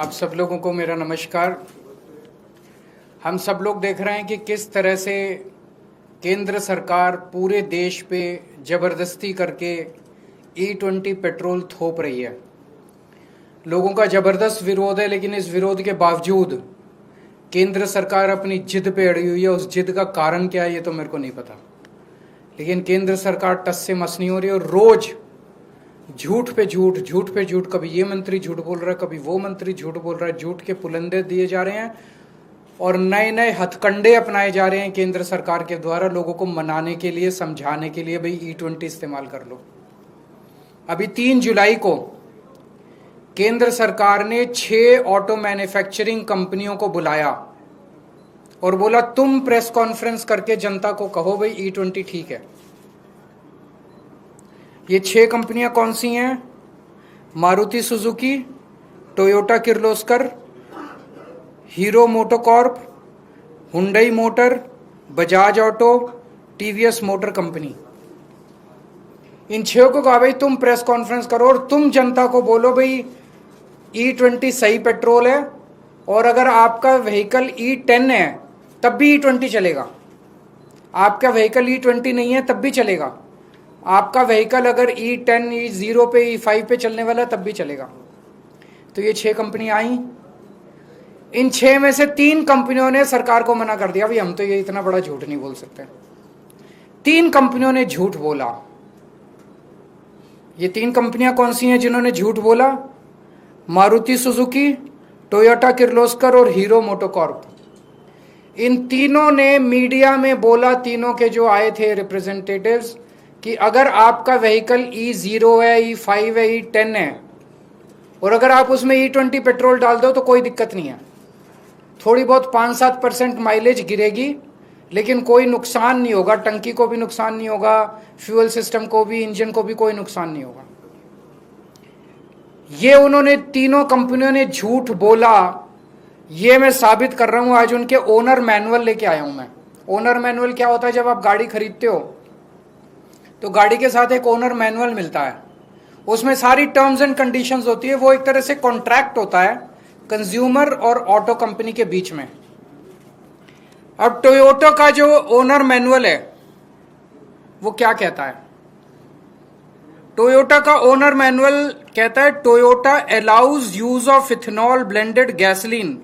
आप सब लोगों को मेरा नमस्कार। हम सब लोग देख रहे हैं कि किस तरह से केंद्र सरकार पूरे देश पे ज़बरदस्ती करके E20 पेट्रोल थोप रही है। लोगों का ज़बरदस्त विरोध है, लेकिन इस विरोध के बावजूद केंद्र सरकार अपनी जिद पे अड़ी हुई है। उस जिद का कारण क्या है ये तो मेरे को नहीं पता, लेकिन केंद्र सरकार टस से मस नहीं हो रही और रोज़ झूठ पे झूठ, कभी ये मंत्री झूठ बोल रहा है, कभी वो मंत्री झूठ बोल रहा है। झूठ के पुलंदे दिए जा रहे हैं और नए नए हथकंडे अपनाए जा रहे हैं केंद्र सरकार के द्वारा लोगों को मनाने के लिए, समझाने के लिए, भाई E20 इस्तेमाल कर लो। अभी 3 जुलाई को केंद्र सरकार ने 6 ऑटो मैन्युफैक्चरिंग कंपनियों को बुलाया और बोला तुम प्रेस कॉन्फ्रेंस करके जनता को कहो भाई E20 ठीक है। ये 6 कंपनियां कौन सी हैं? Maruti Suzuki, Toyota Kirloskar, Hero MotoCorp, Hyundai motor, Bajaj auto, TVS motor company. इन 6 को कहा भाई तुम प्रेस कॉन्फ्रेंस करो और तुम जनता को बोलो भाई E20 सही पेट्रोल है, और अगर आपका व्हीकल E10 है तब भी E20 चलेगा। आपका व्हीकल E20 नहीं है तब भी चलेगा। आपका व्हीकल अगर E10, E0 पे, E5 पे चलने वाला तब भी चलेगा। तो ये 6 कंपनियां आई। इन 6 में से 3 कंपनियों ने सरकार को मना कर दिया, भाई हम तो ये इतना बड़ा झूठ नहीं बोल सकते। 3 कंपनियों ने झूठ बोला। ये 3 कंपनियां कौन सी हैं जिन्होंने झूठ बोला? मारुति सुजुकी, टोयोटा किर्लोस्कर और हीरो मोटोकॉर्प। इन तीनों ने मीडिया में बोला, तीनों के जो आए थे रिप्रेजेंटेटिव्स, कि अगर आपका व्हीकल E0 है, E5 है, E10 है और अगर आप उसमें E20 पेट्रोल डाल दो तो कोई दिक्कत नहीं है। थोड़ी बहुत 5-7% माइलेज गिरेगी, लेकिन कोई नुकसान नहीं होगा। टंकी को भी नुकसान नहीं होगा, फ्यूल सिस्टम को भी, इंजन को भी कोई नुकसान नहीं होगा। ये उन्होंने तीनों कंपनियों ने झूठ बोला। ये मैं साबित कर रहा हूं। आज उनके ओनर मैनुअल लेके आया हूं मैं। ओनर मैनुअल क्या होता है? जब आप गाड़ी खरीदते हो तो गाड़ी के साथ एक ओनर मैनुअल मिलता है, उसमें सारी टर्म्स एंड कंडीशंस होती है। वो एक तरह से कॉन्ट्रैक्ट होता है कंज्यूमर और ऑटो कंपनी के बीच में। अब टोयोटा का जो ओनर मैनुअल है वो क्या कहता है? टोयोटा का ओनर मैनुअल कहता है Toyota allows use of ethanol blended gasoline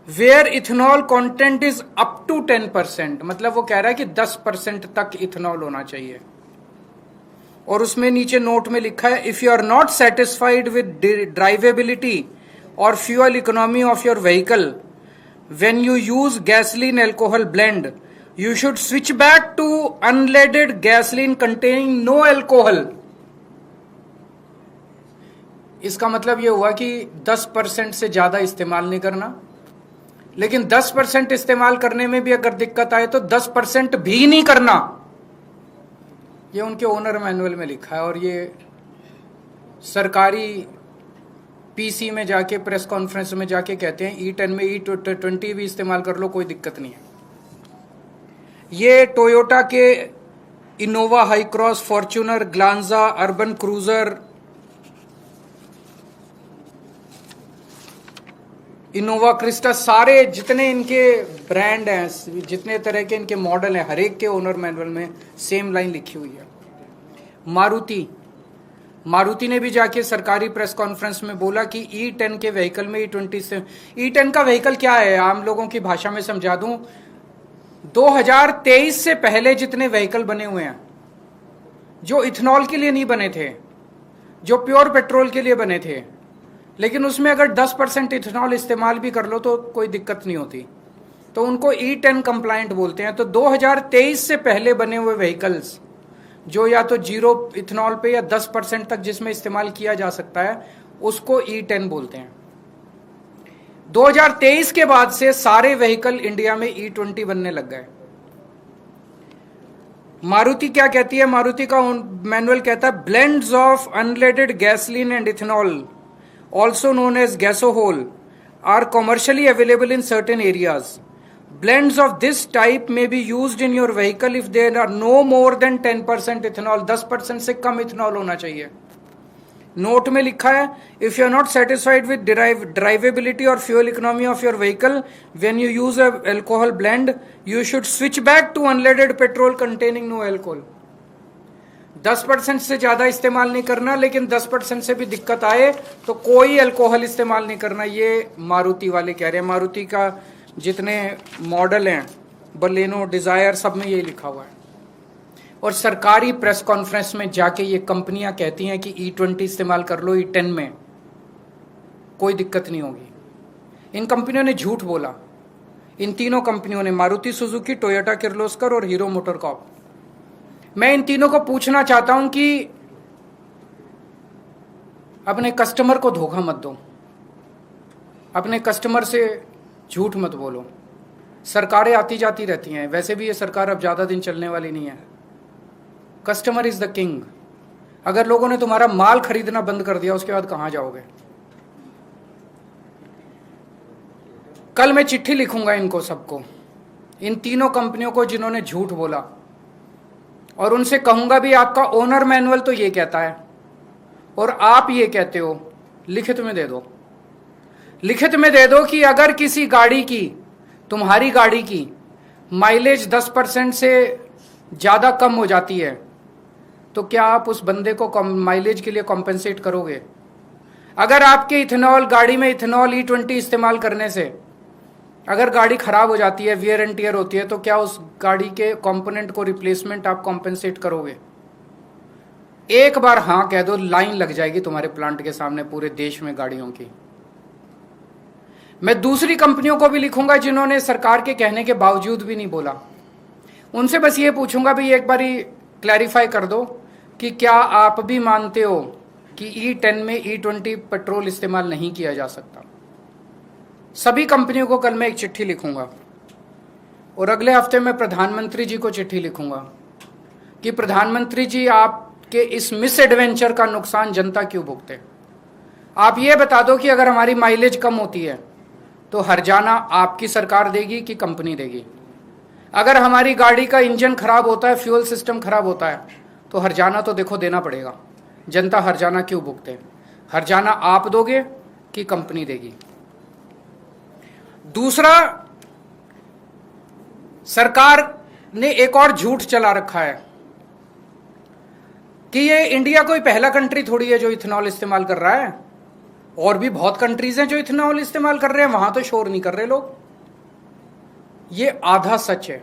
where ethanol content is up to 10%। मतलब वो कह रहा है कि 10% तक इथेनॉल होना चाहिए। और उसमें नीचे नोट में लिखा है, if you are not satisfied with drivability और fuel economy of your vehicle when you use gasoline alcohol blend, you should switch back to unleaded gasoline containing no alcohol. इसका मतलब यह हुआ कि 10% से ज्यादा इस्तेमाल नहीं करना, लेकिन 10% इस्तेमाल करने में भी अगर दिक्कत आए तो 10% भी नहीं करना। ये उनके ओनर मैनुअल में लिखा है। और ये सरकारी पीसी में जाके, प्रेस कॉन्फ्रेंस में जाके कहते हैं E10 में E20 भी इस्तेमाल कर लो, कोई दिक्कत नहीं है। ये टोयोटा के Innova high cross, Fortuner, Glanza, urban cruiser, Innova Crysta, सारे जितने इनके ब्रांड हैं, जितने तरह के इनके मॉडल हैं, हर एक के ओनर मैनुअल में सेम लाइन लिखी हुई है। मारुति ने भी जाके सरकारी प्रेस कॉन्फ्रेंस में बोला कि E10 के व्हीकल में E20 से, E10 का व्हीकल क्या है आम लोगों की भाषा में समझा दूं। 2023 से पहले जितने व्हीकल बने हुए हैं जो इथेनॉल के लिए नहीं बने थे, जो प्योर पेट्रोल के लिए बने थे, लेकिन उसमें अगर 10% इथेनॉल इस्तेमाल भी कर लो तो कोई दिक्कत नहीं होती, तो उनको E10 कंप्लायंट बोलते हैं। तो 2023 से पहले बने हुए व्हीकल्स जो या तो 0 इथेनॉल पे या 10% तक जिसमें इस्तेमाल किया जा सकता है, उसको E10 बोलते हैं। 2023 के बाद से सारे व्हीकल इंडिया में E20 बनने लग गए। मारुति क्या कहती है? मारुति का मैनुअल कहता है blends of unleaded gasoline and ethanol, also known as gasohol, are commercially available in certain areas. Blends of this type may be used in your vehicle if there are no more than 10% ethanol. 10% से कम ethanol होना चाहिए। Note में लिखा है, if you are not satisfied with drivability और fuel economy of your vehicle when you use a alcohol blend, you should switch back to unleaded petrol containing no alcohol. 10% से ज्यादा इस्तेमाल नहीं करना, लेकिन 10% से भी दिक्कत आए तो कोई अल्कोहल इस्तेमाल नहीं करना। ये मारुति वाले कह रहे हैं। मारुति का जितने मॉडल हैं, बलेनो, डिजायर, सब में ये लिखा हुआ है। और सरकारी प्रेस कॉन्फ्रेंस में जाके ये कंपनियां कहती हैं कि E20 इस्तेमाल कर लो, E10 में कोई दिक्कत नहीं होगी। इन कंपनियों ने झूठ बोला। इन तीनों कंपनियों ने, मारुति सुजुकी, टोयोटा किर्लोस्कर और हीरो मोटरकॉर्प। मैं इन तीनों को पूछना चाहता हूं कि अपने कस्टमर को धोखा मत दो, अपने कस्टमर से झूठ मत बोलो। सरकारें आती जाती रहती हैं, वैसे भी ये सरकार अब ज्यादा दिन चलने वाली नहीं है। Customer is the king. अगर लोगों ने तुम्हारा माल खरीदना बंद कर दिया, उसके बाद कहां जाओगे? कल मैं चिट्ठी लिखूंगा इनको सबको, इन तीनों कंपनियों को जिन्होंने झूठ बोला, और उनसे कहूंगा भी आपका ओनर मैनुअल तो ये कहता है और आप ये कहते हो, लिखित में दे दो। लिखित में दे दो कि अगर किसी गाड़ी की, तुम्हारी गाड़ी की माइलेज 10% से ज्यादा कम हो जाती है तो क्या आप उस बंदे को माइलेज के लिए कॉम्पेंसेट करोगे? अगर आपके इथेनॉल गाड़ी में इथेनॉल E20 इस्तेमाल करने से अगर गाड़ी खराब हो जाती है, वियर एंड टियर होती है, तो क्या उस गाड़ी के कंपोनेंट को रिप्लेसमेंट आप कॉम्पेंसेट करोगे? एक बार हां कह दो, लाइन लग जाएगी तुम्हारे प्लांट के सामने पूरे देश में गाड़ियों की। मैं दूसरी कंपनियों को भी लिखूंगा जिन्होंने सरकार के कहने के बावजूद भी नहीं बोला। उनसे बस ये पूछूंगा भी एक बारी क्लैरिफाई कर दो कि क्या आप भी मानते हो कि E10 में E20 पेट्रोल इस्तेमाल नहीं किया जा सकता? सभी कंपनियों को कल मैं एक चिट्ठी लिखूंगा और अगले हफ्ते में प्रधानमंत्री जी को चिट्ठी लिखूंगा कि प्रधानमंत्री जी, आपके इस मिस एडवेंचर का नुकसान जनता क्यों भुगते? आप ये बता दो कि अगर हमारी माइलेज कम होती है तो हर्जाना आपकी सरकार देगी कि कंपनी देगी? अगर हमारी गाड़ी का इंजन खराब होता है, फ्यूल सिस्टम खराब होता है, तो हर्जाना तो देखो देना पड़ेगा। जनता हर्जाना क्यों भुगते? हर्जाना आप दोगे कि कंपनी देगी? दूसरा, सरकार ने एक और झूठ चला रखा है कि ये इंडिया कोई पहला कंट्री थोड़ी है जो इथेनॉल इस्तेमाल कर रहा है। और भी बहुत कंट्रीज हैं जो इथेनॉल इस्तेमाल कर रहे हैं, वहां तो शोर नहीं कर रहे लोग। ये आधा सच है।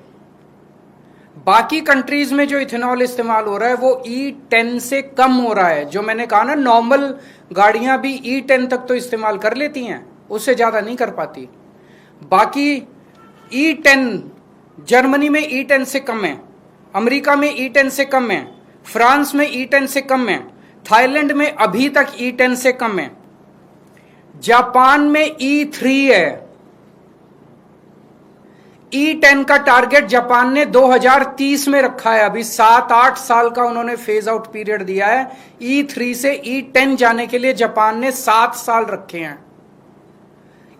बाकी कंट्रीज में जो इथेनॉल इस्तेमाल हो रहा है वो E10 से कम हो रहा है। जो मैंने कहा ना, नॉर्मल गाड़ियां भी E10 तक तो इस्तेमाल कर लेती हैं, उससे ज्यादा नहीं कर पाती। बाकी E10, जर्मनी में E10 से कम है, अमेरिका में E10 से कम है, फ्रांस में E10 से कम है, थाईलैंड में अभी तक E10 से कम है, जापान में E3 है। E10 का टारगेट जापान ने 2030 में रखा है। अभी 7-8 साल का उन्होंने फेज आउट पीरियड दिया है। E3 से E10 जाने के लिए जापान ने 7 साल रखे हैं।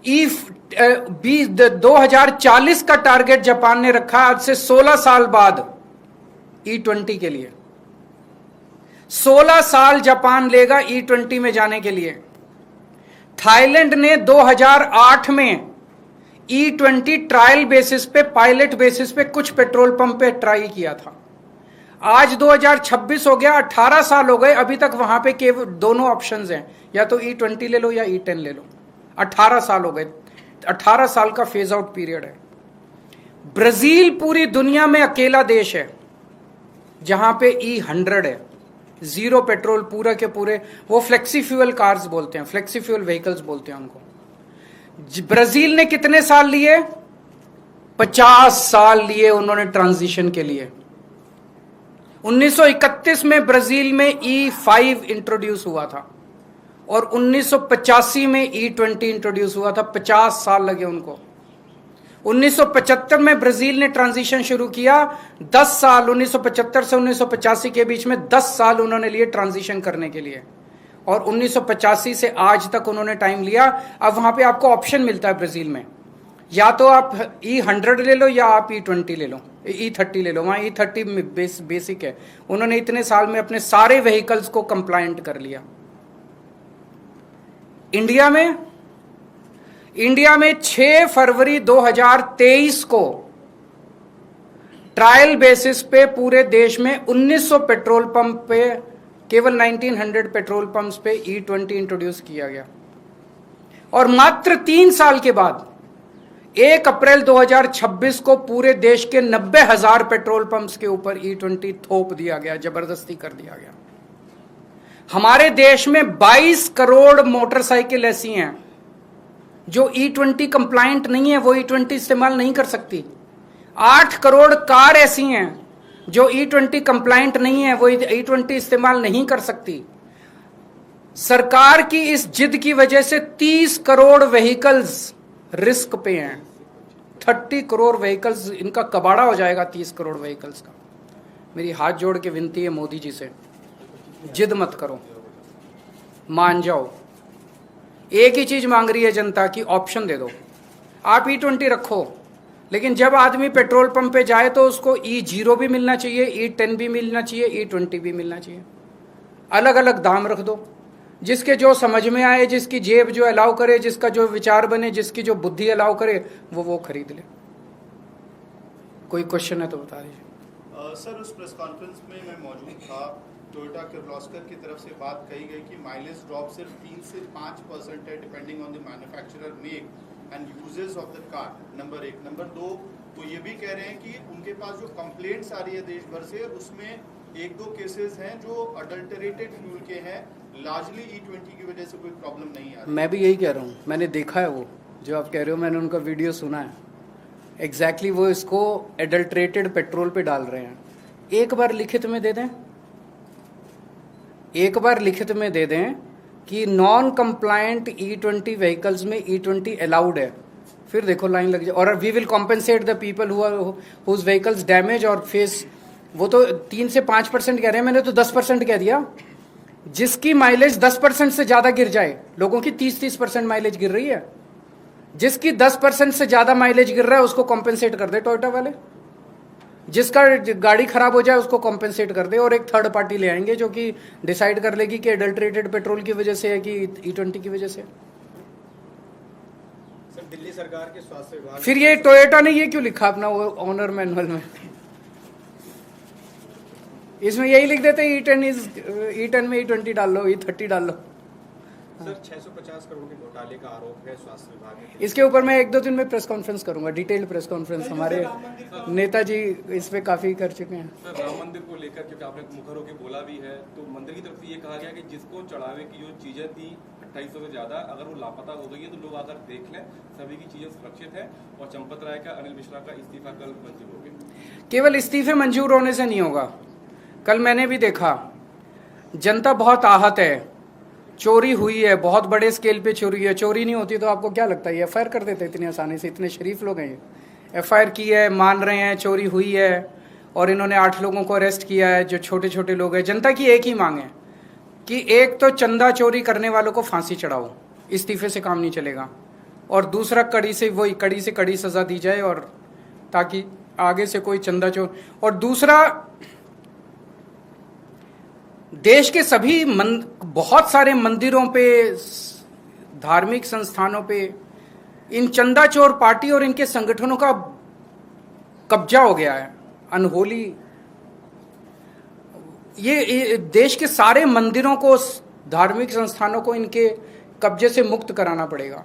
2040 का टारगेट जापान ने रखा, आज से 16 साल बाद E20 के लिए। 16 साल जापान लेगा E20 में जाने के लिए। थाईलैंड ने 2008 में E20 ट्रायल बेसिस पे, पायलट बेसिस पे कुछ पेट्रोल पंप पे ट्राई किया था। आज 2026 हो गया, 18 साल हो गए, अभी तक वहां पे केवल दोनों ऑप्शंस हैं, या तो E20 ले लो या E10 ले लो। 18 साल हो गए, 18 साल का फेज आउट पीरियड है। ब्राजील पूरी दुनिया में अकेला देश है जहां पे E100 है, जीरो पेट्रोल पूरा के पूरे। वो फ्लेक्सी फ्यूल कार्स बोलते हैं, फ्लेक्सी फ्यूल व्हीकल्स बोलते हैं उनको। ब्राजील ने कितने साल लिए? 50 साल लिए उन्होंने ट्रांजिशन के लिए। 1931 में ब्राजील में E5 इंट्रोड्यूस हुआ था और 1985 में E20 इंट्रोड्यूस हुआ था। 50 साल लगे उनको। 1975 में ब्राजील ने ट्रांजिशन शुरू किया। 10 साल, 1975 से 1985 के बीच में 10 साल उन्होंने लिए ट्रांजिशन करने के लिए, और 1985 से आज तक उन्होंने टाइम लिया। अब वहां पे आपको ऑप्शन मिलता है ब्राजील में, या तो आप E100 ले लो या आप E20 ले लो, E30 ले लो। वहां E30 बेसिक है। उन्होंने इतने साल में अपने सारे व्हीकल्स को कंप्लायंट कर लिया। इंडिया में 6 फरवरी 2023 को ट्रायल बेसिस पे पूरे देश में 1900 पेट्रोल पंप पे, केवल 1900 पेट्रोल पंप्स पे E20 इंट्रोड्यूस किया गया। और मात्र 3 साल के बाद 1 अप्रैल 2026 को पूरे देश के 90,000 पेट्रोल पंप्स के ऊपर E20 थोप दिया गया, जबरदस्ती कर दिया गया। हमारे देश में 22 करोड़ मोटरसाइकिल ऐसी हैं जो E20 कंप्लायंट नहीं है, वो E20 इस्तेमाल नहीं कर सकती। 8 करोड़ कार ऐसी हैं जो E20 कंप्लायंट नहीं है, वो E20 इस्तेमाल नहीं कर सकती। सरकार की इस जिद की वजह से 30 करोड़ व्हीकल्स रिस्क पे हैं। 30 करोड़ व्हीकल्स, इनका कबाड़ा हो जाएगा 30 करोड़ व्हीकल्स का। मेरी हाथ जोड़ के विनती है मोदी जी से, जिद मत करो, मान जाओ। एक ही चीज मांग रही है जनता की, ऑप्शन दे दो। आप E20 रखो, लेकिन जब आदमी पेट्रोल पंप पे जाए तो उसको E0 भी मिलना चाहिए, E10 भी मिलना चाहिए, E20 भी मिलना चाहिए। अलग अलग दाम रख दो, जिसके जो समझ में आए, जिसकी जेब जो अलाउ करे, जिसका जो विचार बने, जिसकी जो बुद्धि अलाउ करे, वो खरीद ले। कोई क्वेश्चन है तो बता दीजिए। सर, उस प्रेस कॉन्फ्रेंस में मैं मौजूद था। टोयोटा किर्लोस्कर की तरफ से बात कही गई कि माइलेज ड्रॉप सिर्फ 3 से 5% है, depending on the manufacturer make and uses of the car. Number 1। Number 2, वो ये भी कह रहे हैं कि उनके पास जो कंप्लेंट्स आ रही है देश भर से, उसमें 1-2 केसेस हैं जो अडल्टरेटेड फ्यूल के हैं। लार्जली E20 की वजह से कोई प्रॉब्लम नहीं आ रही। मैं भी यही कह रहा हूँ, मैंने देखा है वो जो आप कह रहे हो, मैंने उनका वीडियो सुना है। एग्जैक्टली वो इसको एडल्टरेटेड पेट्रोल पे डाल रहे हैं। एक बार लिखित में दे दें, एक बार लिखित में दे दें कि नॉन कंप्लायंट E20 व्हीकल्स में E20 अलाउड है, फिर देखो लाइन लग जाए। और we will compensate the people whose vehicles damage और फेस। वो तो 3 से 5% कह रहे हैं, मैंने तो 10% कह दिया। जिसकी माइलेज 10% से ज्यादा गिर जाए, लोगों की 30% माइलेज गिर रही है, जिसकी 10% से ज्यादा माइलेज गिर रहा है उसको कॉम्पेंसेट कर दे टोयोटा वाले। जिसका गाड़ी खराब हो जाए उसको कॉम्पेंसेट कर दे, और एक थर्ड पार्टी ले आएंगे जो कि डिसाइड कर लेगी कि एडल्टरेटेड पेट्रोल की वजह से है कि E20 की वजह से। सर, दिल्ली सरकार के स्वास्थ्य विभाग, फिर ये टोयोटा ने ये क्यों लिखा अपना वो ऑनर मैनुअल में? इसमें यही लिख देते E10 में E20 डाल लो, E30 डाल लो। सर, 650 करोड़ के घोटाले का आरोप है स्वास्थ्य विभाग में। इसके ऊपर मैं 1-2 दिन में प्रेस कॉन्फ्रेंस करूंगा, डिटेल्ड प्रेस कॉन्फ्रेंस। हमारे नेताजी इस पे काफी कर चुके हैं। सर, राम मंदिर को लेकर क्योंकि आपने मुखर होकर बोला भी है, तो मंदिर की तरफ से ये कहा गया कि जिसको चढ़ावे की जो चीजें थी 2800 से ज्यादा, अगर वो लापता हो गई है तो लोग आकर देख लें, सभी की चीजें सुरक्षित है। और चंपत राय का, अनिल मिश्रा का इस्तीफा कल मंजूर हो गया। केवल इस्तीफे मंजूर होने से नहीं होगा। कल मैंने भी देखा, जनता बहुत आहत है। चोरी हुई है, बहुत बड़े स्केल पे चोरी है। चोरी नहीं होती तो आपको क्या लगता है FIR कर देते इतनी आसानी से? इतने शरीफ लोग हैं ये। FIR की है, मान रहे हैं चोरी हुई है, और इन्होंने 8 लोगों को अरेस्ट किया है जो छोटे छोटे लोग हैं। जनता की एक ही मांग है कि एक तो चंदा चोरी करने वालों को फांसी चढ़ाओ, इस्तीफे से काम नहीं चलेगा, और दूसरा कड़ी से कड़ी सजा दी जाए, और ताकि आगे से कोई चंदा चोर। और दूसरा, देश के सभी बहुत सारे मंदिरों पे, धार्मिक संस्थानों पे इन चंदा चोर पार्टी और इनके संगठनों का कब्जा हो गया है। अनहोली, ये देश के सारे मंदिरों को, धार्मिक संस्थानों को इनके कब्जे से मुक्त कराना पड़ेगा,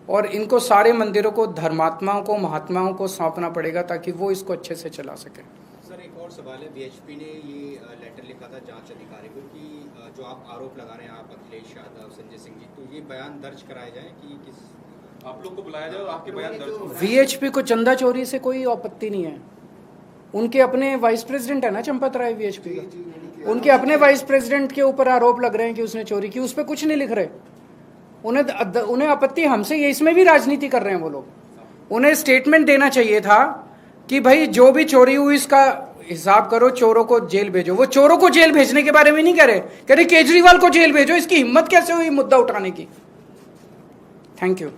और इनको सारे मंदिरों को धर्मात्माओं को, महात्माओं को सौंपना पड़ेगा ताकि वो इसको अच्छे से चला सके। सर, एक और सवाल है। BHP ने ये लेटर लिखा था जांच अधिकारी को कि जो आप आरोप लगा रहे हैं, आप अखिलेश यादव, संजय सिंह जी, तो ये बयान दर्ज कराए जाए कि किस आप लोग को बुलाया जाए और आपके बयान दर्ज हो। VHP को चंदा चोरी से कोई आपत्ति नहीं है। उनके अपने वाइस प्रेसिडेंट है ना चंपत राय VHP का, उनके अपने वाइस प्रेसिडेंट के ऊपर आरोप लग रहे हैं कि उसने चोरी की, उस पर कुछ नहीं लिख रहे। उन्हें आपत्ति हमसे, ये इसमें भी राजनीति कर रहे हैं वो लोग। उन्हें स्टेटमेंट देना चाहिए था कि भाई जो भी चोरी हुई इसका हिसाब करो, चोरों को जेल भेजो। वो चोरों को जेल भेजने के बारे में नहीं कह रहे केजरीवाल को जेल भेजो। इसकी हिम्मत कैसे हुई मुद्दा उठाने की? Thank you.